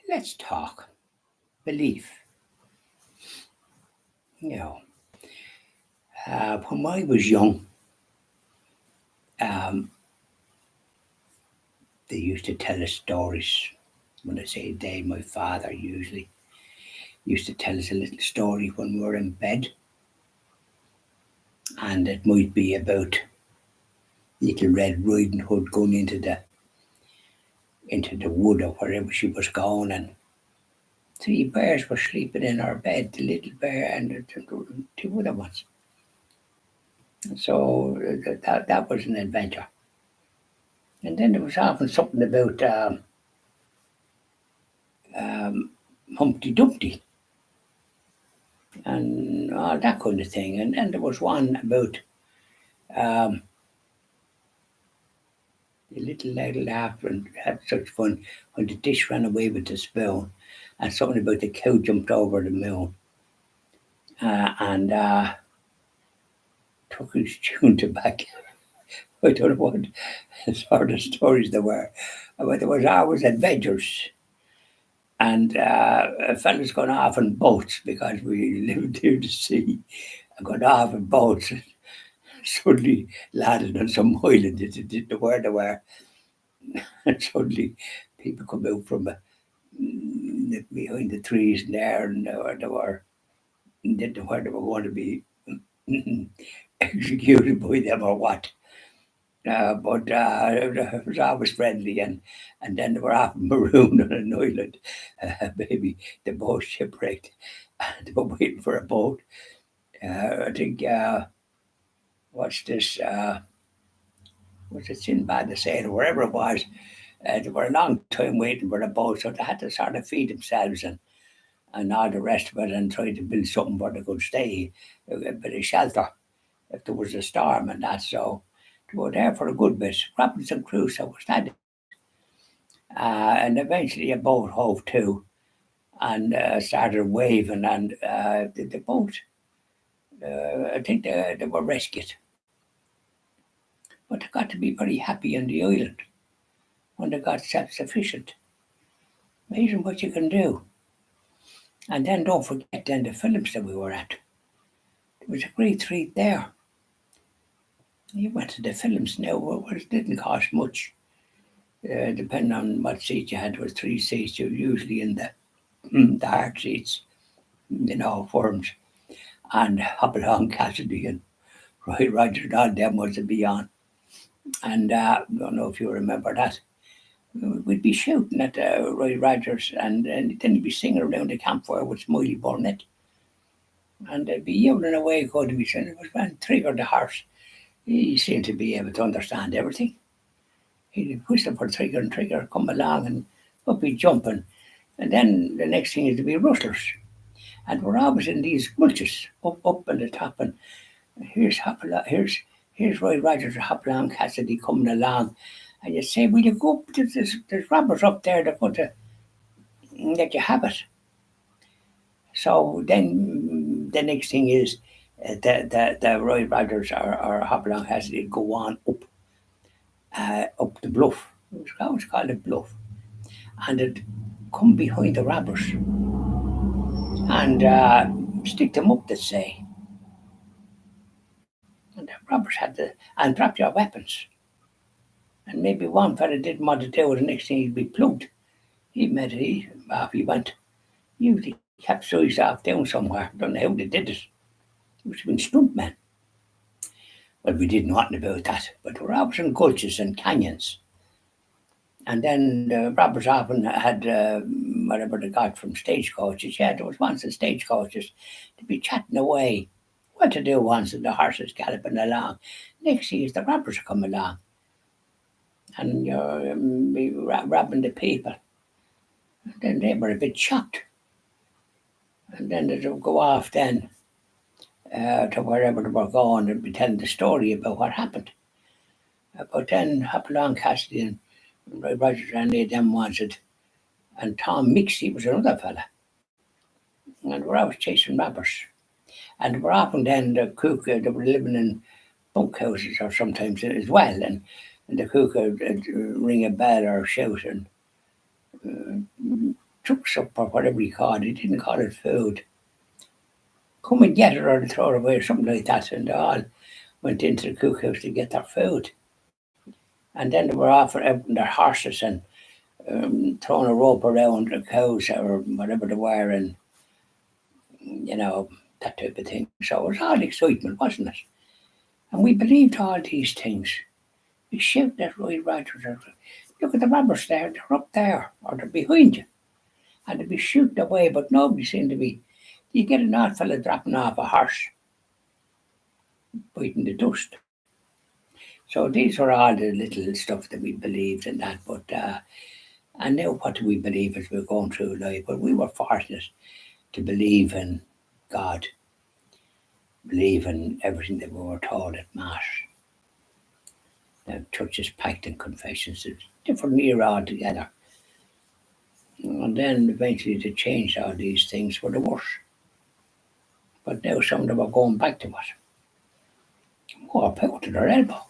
let's talk belief. You know, when I was young, um, they used to tell us stories. When I say they, my father usually used to tell us a little story when we were in bed, and it might be about Little Red Riding Hood going into the wood or wherever she was going, and three bears were sleeping in our bed, the little bear and the two other ones. So that was an adventure. And then there was often something about um, Humpty Dumpty and all that kind of thing. And then there was one about um, the little lad laughed and had such fun when the dish ran away with the spoon, and something about the cow jumped over the moon and took his tune to back. I don't know what sort of stories there were, but there was always adventures. And fellas going off in boats because we lived near the sea. I got off in boats and suddenly landed on some island that didn't know where they were. And suddenly people come out from behind the trees there, and they were didn't know where they were going to be executed by them or what. But it was always friendly, and then they were off marooned on an island. Maybe the boat shipwrecked. They were waiting for a boat. I think what's this? Was it Sinbad the Sailor, wherever it was? They were a long time waiting for the boat, so they had to sort of feed themselves and all the rest of it, and try to build something where they could stay, a bit of shelter if there was a storm and that. So they were there for a good bit. Robinson Crusoe was that. And eventually a boat hove to and started waving, and the boat, I think they were rescued. But they got to be very happy on the island when they got self-sufficient. Amazing what you can do. And then don't forget then the films that we were at. There was a great treat there. You went to the films now, it didn't cost much. Depending on what seat you had, there was three seats. You were usually in the hard seats, forms, and Hopalong Cassidy and Roy Rogers, all them was to be on. And I don't know if you remember that. We'd be shooting at Roy Rogers, and then he'd be singing around the campfire with Smiley Burnett. And they'd be yelling away, going to be saying, it was when Trigger the horse. He seemed to be able to understand everything. He'd whistle for Trigger, and Trigger come along, and up he'd jumping. And then the next thing is to be rustlers. And we're always in these mulches up on the top, and here's Roy Rogers or Hopalong Cassidy coming along, and you say, "Will you go up? There's robbers up there that want to let you have it." So then the next thing is the Roy Rogers or Hopalong Cassidy go on up the bluff. It was always called a bluff, and it come behind the robbers and stick them up. They say, and the robbers had to and drop your weapons. And maybe one fella didn't want to do it, the next thing he'd be plugged. He off he went. Usually capsized off down somewhere. Don't know how they did it. Must have been stuntmen. Well, we didn't know nothing about that, but there were always in gulches and canyons. And then the robbers often had whatever they got from stagecoaches. Yeah, there was once in stagecoaches to be chatting away. What to do once, and the horses galloping along. Next thing is the robbers come along, and you're robbing the people. And then they were a bit shocked. And then they'd go off then to wherever they were going and be telling the story about what happened. But then Hopalong Cassidy and Roy Rogers and they them wanted, and Tom Mixie was another fella. And we're always chasing robbers. And we're often then the cook, they were living in bunkhouses or sometimes as well. And the cook would ring a bell or shout, and trucks up or whatever he called it. He didn't call it food. Come and get it or throw it away or something like that. And they all went into the cookhouse to get their food. And then they were off out on their horses and throwing a rope around the cows or whatever they were, and that type of thing. So it was all excitement, wasn't it? And we believed all these things. We shouted at right riders. Look at the robbers there, they're up there, or they're behind you. And they'd be shooting away, but nobody seemed to be. You get an odd fella dropping off a horse, biting the dust. So these were all the little stuff that we believed in that. But and now what do we believe as we're going through life? But we were fortunate to believe in God, believe in everything that we were taught at Mass. The churches packed in confessions, it's a different era altogether. And then eventually they changed all these things for the worse. But now some of them are going back to it. More power to their elbow.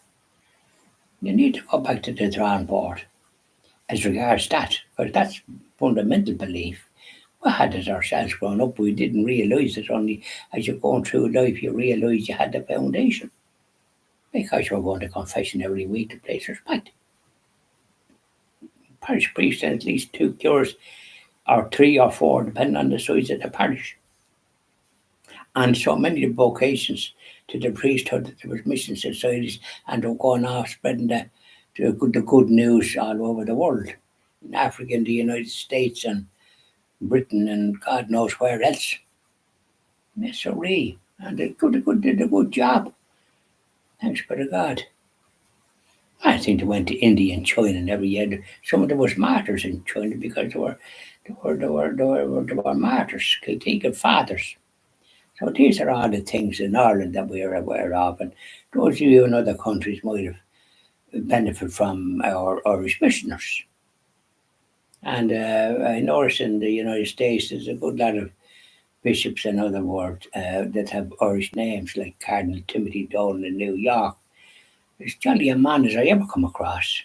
You need to go back to the drawing board as regards that, because that's fundamental belief. We had it ourselves growing up. We didn't realise it. Only as you're going through life, you realise you had the foundation. Because you're going to confession every week, the place is packed. Parish priest had at least 2 cures, or 3 or 4, depending on the size of the parish. And so many vocations to the priesthood that there was mission societies, and they were going off spreading the good news all over the world. In Africa, in the United States, and Britain, and God knows where else. Yes, sirree. And they did a good job. Thanks be to God. I think they went to India and China and every year. Some of them was martyrs in China because they were martyrs, taken fathers. So these are all the things in Ireland that we are aware of, and those of you in other countries might have benefited from our Irish missioners. And I notice in the United States there's a good lot of bishops and other words that have Irish names, like Cardinal Timothy Dolan in New York. As jolly a man as I ever come across.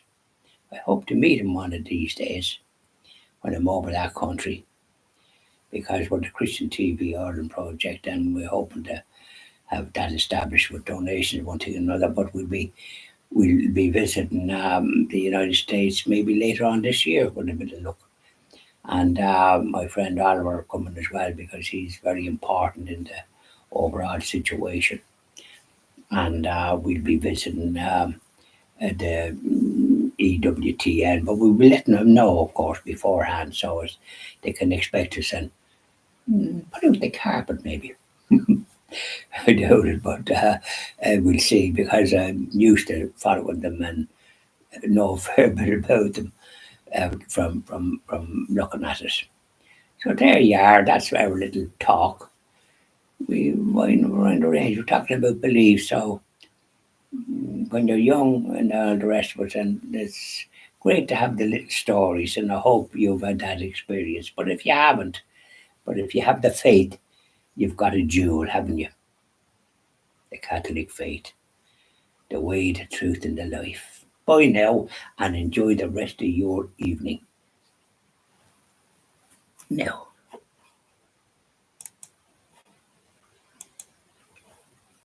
I hope to meet him one of these days when I'm over that country, because we're the Christian TV Ireland project and we're hoping to have that established with donations one thing or another. But we'll be visiting the United States maybe later on this year with a bit of luck. And my friend Oliver coming as well, because he's very important in the overall situation. And we'll be visiting the EWTN, but we'll be letting them know, of course, beforehand, so as they can expect us and put out the carpet maybe. I doubt it, but we'll see, because I'm used to following them and know a fair bit about them from looking at it. So there you are. That's our little talk. We're in the range. We're talking about belief. So when you're young and all the rest of it, and it's great to have the little stories, and I hope you've had that experience. But if you haven't, but if you have the faith, you've got a jewel, haven't you? The Catholic faith, the way, the truth, and the life. Bye now, and enjoy the rest of your evening. Now.